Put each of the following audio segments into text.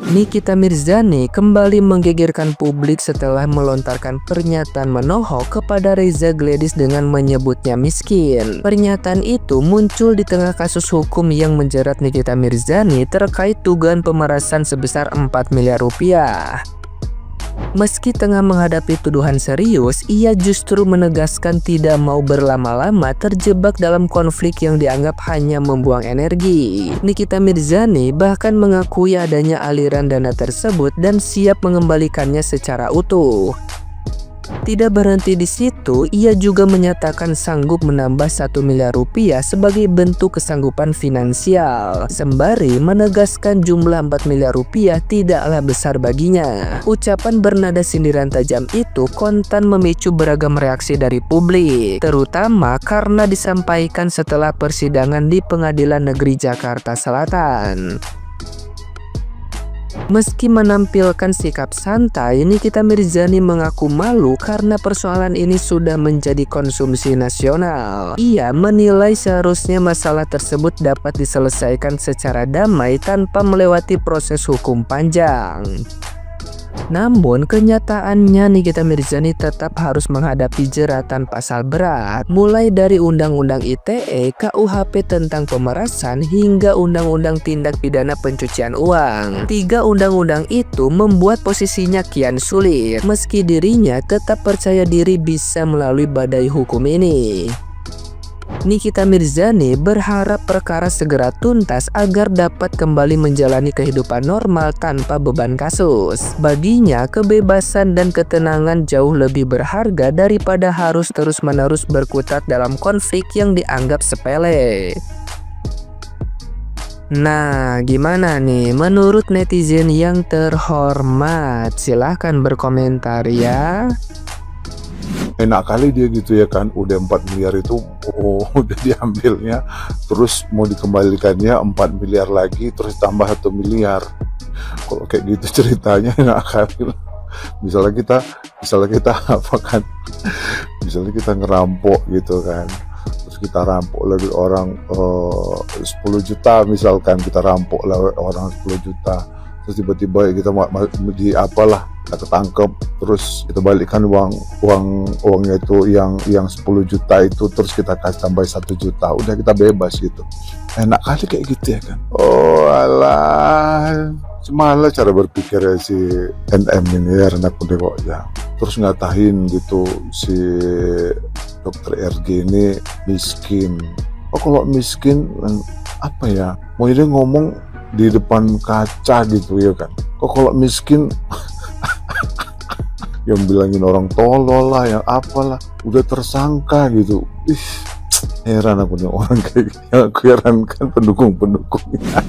Nikita Mirzani kembali menggegerkan publik setelah melontarkan pernyataan menohok kepada Reza Gladys dengan menyebutnya miskin. Pernyataan itu muncul di tengah kasus hukum yang menjerat Nikita Mirzani terkait dugaan pemerasan sebesar 4 miliar rupiah. Meski tengah menghadapi tuduhan serius, ia justru menegaskan tidak mau berlama-lama terjebak dalam konflik yang dianggap hanya membuang energi. Nikita Mirzani bahkan mengakui adanya aliran dana tersebut dan siap mengembalikannya secara utuh. Tidak berhenti di situ, ia juga menyatakan sanggup menambah 1 miliar rupiah sebagai bentuk kesanggupan finansial, sembari menegaskan jumlah 4 miliar rupiah tidaklah besar baginya. Ucapan bernada sindiran tajam itu kontan memicu beragam reaksi dari publik, terutama karena disampaikan setelah persidangan di Pengadilan Negeri Jakarta Selatan. Meski menampilkan sikap santai, Nikita Mirzani mengaku malu karena persoalan ini sudah menjadi konsumsi nasional. Ia menilai seharusnya masalah tersebut dapat diselesaikan secara damai tanpa melewati proses hukum panjang. Namun kenyataannya Nikita Mirzani tetap harus menghadapi jeratan pasal berat, mulai dari Undang-Undang ITE, KUHP tentang pemerasan, hingga Undang-Undang Tindak Pidana Pencucian Uang. 3 undang-undang itu membuat posisinya kian sulit, meski dirinya tetap percaya diri bisa melalui badai hukum ini. Nikita Mirzani berharap perkara segera tuntas agar dapat kembali menjalani kehidupan normal tanpa beban kasus. Baginya, kebebasan dan ketenangan jauh lebih berharga daripada harus terus-menerus berkutat dalam konflik yang dianggap sepele. Nah, gimana nih menurut netizen yang terhormat? Silahkan berkomentar ya. Enak kali dia gitu ya kan, udah 4 miliar itu udah diambilnya, terus mau dikembalikannya 4 miliar lagi, terus tambah 1 miliar. Kalau kayak gitu ceritanya enak kali. Misalnya kita apa kan, misalnya kita ngerampok gitu kan, terus kita rampok lagi orang 10 juta misalkan, kita rampok lah orang 10 juta, terus tiba-tiba kita di apalah, kita ketangkep, terus kita balikan uangnya itu yang 10 juta itu, terus kita kasih tambah 1 juta, udah kita bebas gitu. Enak kali kayak gitu ya kan. Oh alah, semalah cara berpikir si NM ini ya, anak kok ya. Terus ngatahin gitu si Dokter RG ini miskin. Oh kalau miskin apa ya, mau dia ngomong di depan kaca gitu ya kan. Kok kalau miskin yang bilangin orang tolol lah, yang apalah, udah tersangka gitu. Ih, heran aku nih orang kayak gini. Yang aku herankan pendukungnya.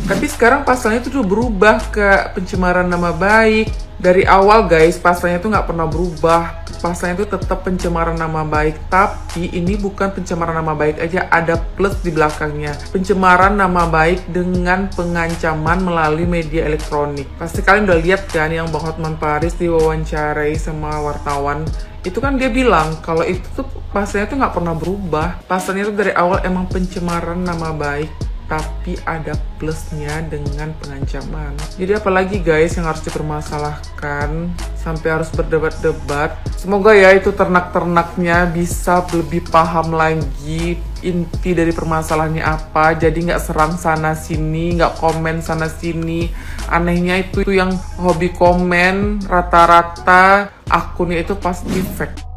Tapi sekarang pasalnya itu udah berubah ke pencemaran nama baik. Dari awal guys, pasalnya itu nggak pernah berubah. Pasalnya itu tetap pencemaran nama baik. Tapi ini bukan pencemaran nama baik aja, ada plus di belakangnya. Pencemaran nama baik dengan pengancaman melalui media elektronik. Pasti kalian udah lihat kan yang Bang Hotman Paris diwawancarai sama wartawan. Itu kan dia bilang kalau itu tuh pasalnya tuh nggak pernah berubah. Pasalnya itu dari awal emang pencemaran nama baik, tapi ada plusnya dengan pengancaman. Jadi apalagi guys yang harus dipermasalahkan sampai harus berdebat-debat. Semoga ya itu ternak-ternaknya bisa lebih paham lagi inti dari permasalahannya apa. Jadi nggak serang sana sini, nggak komen sana sini. Anehnya itu yang hobi komen rata-rata akunnya itu pasti fake.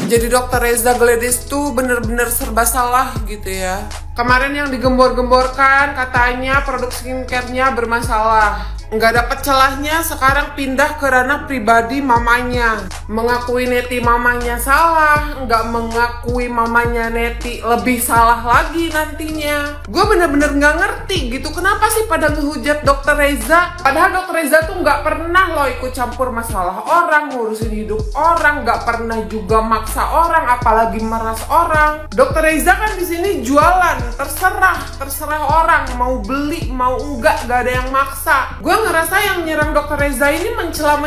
Jadi Dokter Reza Gladys tuh bener-bener serba salah gitu ya. Kemarin yang digembor-gemborkan katanya produk skincare-nya bermasalah. Nggak dapet celahnya, sekarang pindah ke ranah pribadi mamanya. Mengakui Neti mamanya salah, nggak mengakui mamanya Neti lebih salah lagi nantinya. Gue bener-bener nggak ngerti gitu, kenapa sih pada ngehujat Dokter Reza? Padahal Dokter Reza tuh nggak pernah loh ikut campur masalah orang, ngurusin hidup orang, nggak pernah juga maksa orang, apalagi meras orang. Dokter Reza kan di sini jualan, terserah orang mau beli mau enggak, gak ada yang maksa. Gue ngerasa yang nyerang Dokter Reza ini mencela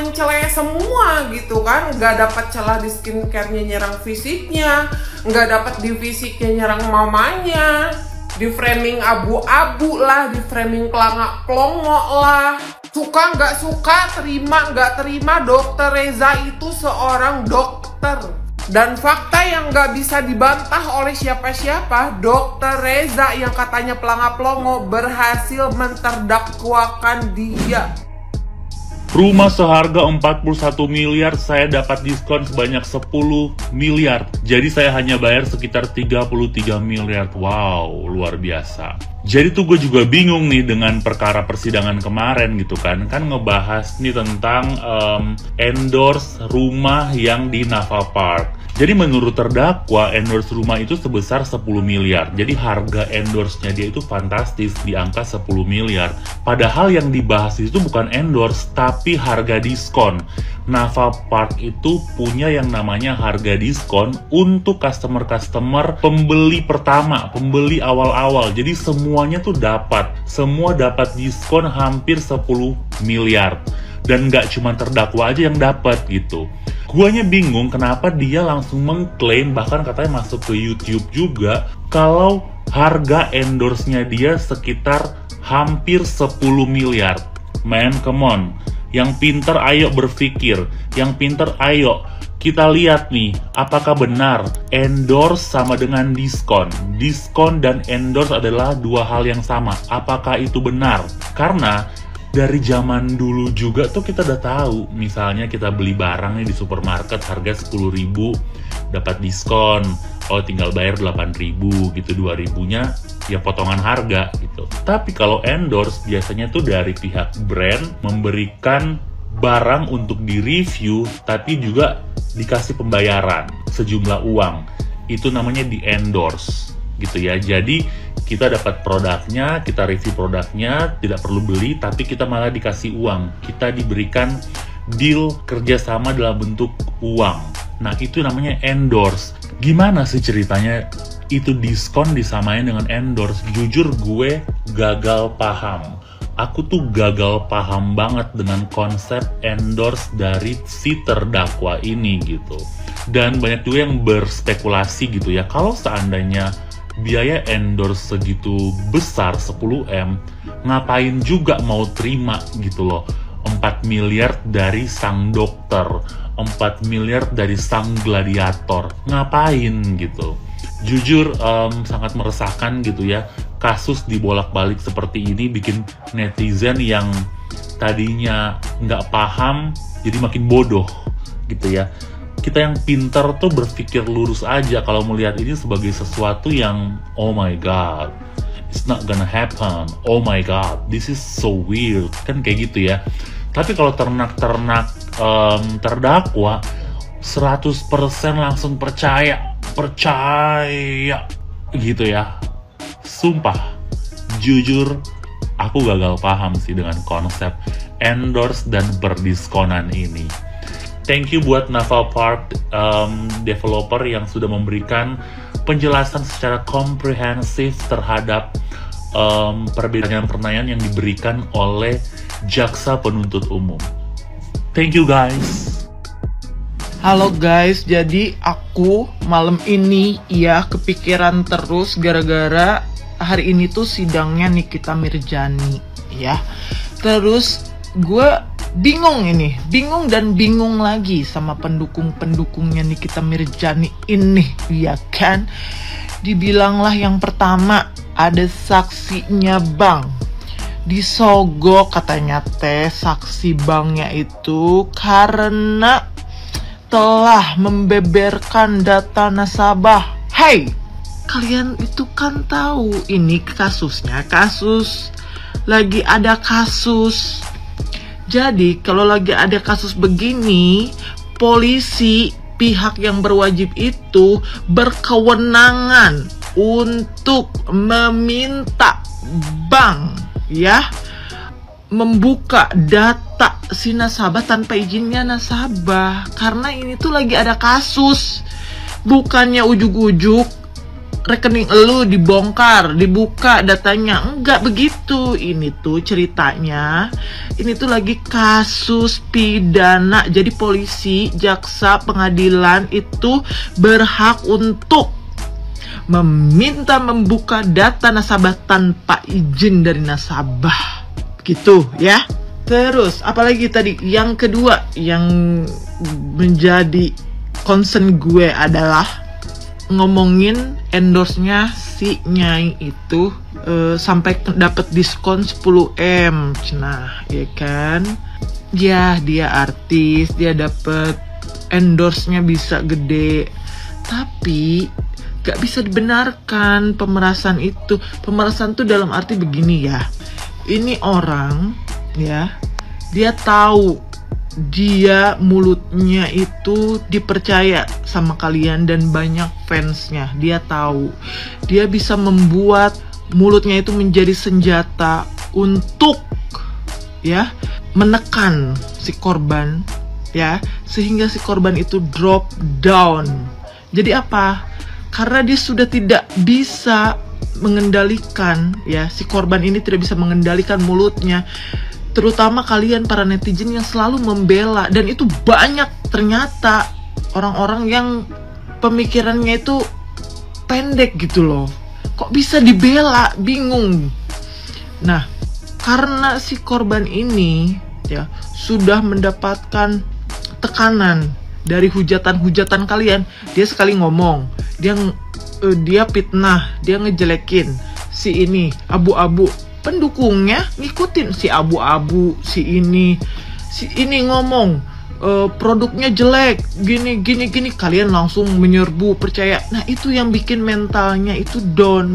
semua gitu kan. Gak dapat celah di skincare-nya nyerang fisiknya, gak dapat di fisiknya nyerang mamanya. di framing abu-abu lah, di framing kelangak-kelongok lah. Suka nggak suka, terima nggak terima, Dokter Reza itu seorang dokter. Dan fakta yang nggak bisa dibantah oleh siapa-siapa, Dokter Reza yang katanya pelangak-pelongo berhasil menterdakwakan dia. Rumah seharga 41 miliar saya dapat diskon sebanyak 10 miliar. Jadi saya hanya bayar sekitar 33 miliar. Wow, luar biasa. Jadi tuh gue juga bingung nih dengan perkara persidangan kemarin gitu kan. Kan ngebahas nih tentang endorse rumah yang di Naval Park. Jadi menurut terdakwa, endorse rumah itu sebesar 10 miliar. Jadi harga endorse-nya dia itu fantastis, di angka 10 miliar. Padahal yang dibahas itu bukan endorse, tapi harga diskon. Naval Park itu punya yang namanya harga diskon untuk customer-customer pembeli pertama, pembeli awal-awal. Jadi semuanya tuh dapat. Semua dapat diskon hampir 10 miliar. Dan nggak cuma terdakwa aja yang dapat gitu. Guanya bingung kenapa dia langsung mengklaim, bahkan katanya masuk ke YouTube juga, kalau harga endorse-nya dia sekitar hampir 10 miliar. Man, come on. Yang pinter ayo berpikir, yang pinter ayo kita lihat nih, apakah benar endorse sama dengan diskon? Diskon dan endorse adalah dua hal yang sama. Apakah itu benar? Karena dari zaman dulu juga tuh kita udah tahu, misalnya kita beli barang nih di supermarket harga 10.000 dapat diskon, oh tinggal bayar 8.000 gitu, 2.000-nya ya potongan harga gitu. Tapi kalau endorse biasanya tuh dari pihak brand memberikan barang untuk di-review, tapi juga dikasih pembayaran sejumlah uang. Itu namanya di-endorse gitu ya. Jadi kita dapat produknya, kita review produknya, tidak perlu beli, tapi kita malah dikasih uang. Kita diberikan deal kerjasama dalam bentuk uang. Nah, itu namanya endorse. Gimana sih ceritanya itu diskon disamain dengan endorse? Jujur gue gagal paham. Aku tuh gagal paham banget dengan konsep endorse dari si terdakwa ini gitu. Dan banyak juga yang berspekulasi gitu ya, kalau seandainya biaya endorse segitu besar 10M, ngapain juga mau terima gitu loh. 4 miliar dari sang dokter, 4 miliar dari sang gladiator, ngapain gitu. Jujur sangat meresahkan gitu ya, kasus dibolak-balik seperti ini bikin netizen yang tadinya nggak paham jadi makin bodoh gitu ya. Kita yang pintar tuh berpikir lurus aja kalau melihat ini sebagai sesuatu yang oh my god, it's not gonna happen, oh my god, this is so weird, kan kayak gitu ya. Tapi kalau ternak-ternak terdakwa 100% langsung percaya gitu ya. Sumpah, jujur aku gagal paham sih dengan konsep endorse dan berdiskonan ini. Thank you buat Naval Park developer yang sudah memberikan penjelasan secara komprehensif terhadap pertanyaan-pertanyaan yang diberikan oleh jaksa penuntut umum. Thank you guys. Halo guys, jadi aku malam ini ya kepikiran terus gara-gara hari ini tuh sidangnya Nikita Mirzani ya. Terus gue bingung dan bingung lagi sama pendukung-pendukungnya Nikita Mirzani ini ya kan. Dibilanglah yang pertama ada saksinya Bang, disogok katanya teh saksi banknya itu karena telah membeberkan data nasabah. Hey, kalian itu kan tahu ini kasusnya lagi ada kasus. Jadi kalau lagi ada kasus begini, polisi pihak yang berwajib itu berkewenangan untuk meminta bank ya membuka data si nasabah tanpa izinnya nasabah, karena ini tuh lagi ada kasus. Bukannya ujuk-ujuk rekening elu dibongkar, dibuka datanya, enggak begitu. Ini tuh ceritanya, ini tuh lagi kasus pidana. Jadi polisi, jaksa, pengadilan itu berhak untuk meminta membuka data nasabah tanpa izin dari nasabah. Gitu ya. Terus apalagi tadi yang kedua yang menjadi concern gue adalah ngomongin endorse-nya si Nyai itu sampai dapat diskon 10M. Nah, ya kan? Ya, dia artis, dia dapat endorse-nya bisa gede. Tapi gak bisa dibenarkan pemerasan itu. Pemerasan itu dalam arti begini ya. Ini orang ya, dia tahu dia mulutnya itu dipercaya sama kalian dan banyak fansnya. Dia tahu dia bisa membuat mulutnya itu menjadi senjata untuk ya menekan si korban ya, sehingga si korban itu drop down. Jadi apa? Karena dia sudah tidak bisa mengendalikan ya, si korban ini tidak bisa mengendalikan mulutnya. Terutama kalian para netizen yang selalu membela, dan itu banyak ternyata orang-orang yang pemikirannya itu pendek gitu loh. Kok bisa dibela? Bingung. Nah, karena si korban ini ya sudah mendapatkan tekanan dari hujatan-hujatan kalian, dia sekali ngomong, dia fitnah, dia ngejelekin si ini abu-abu, pendukungnya ngikutin si abu-abu, si ini ngomong produknya jelek, gini, kalian langsung menyerbu, percaya. Nah, itu yang bikin mentalnya itu down,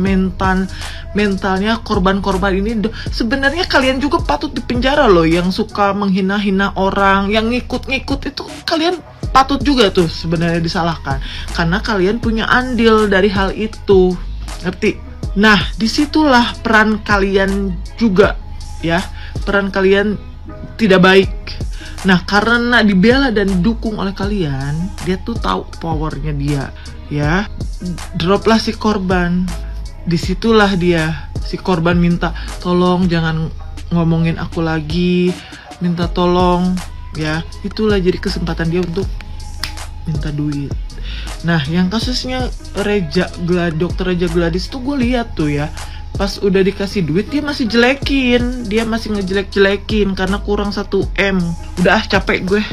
mentalnya korban-korban ini sebenarnya kalian juga patut dipenjara loh, yang suka menghina-hina orang, yang ngikut-ngikut itu kalian patut juga tuh sebenarnya disalahkan, karena kalian punya andil dari hal itu, ngerti? Nah, disitulah peran kalian juga ya, peran kalian tidak baik. Nah, karena dibela dan didukung oleh kalian, dia tuh tahu powernya dia ya. Droplah si korban. Disitulah dia, si korban minta tolong jangan ngomongin aku lagi, minta tolong ya. Itulah jadi kesempatan dia untuk minta duit. Nah, yang kasusnya Dr. Reza Gladys tuh gue lihat tuh ya, pas udah dikasih duit dia masih jelekin, dia masih ngejelek-jelekin karena kurang 1M. Udah capek gue.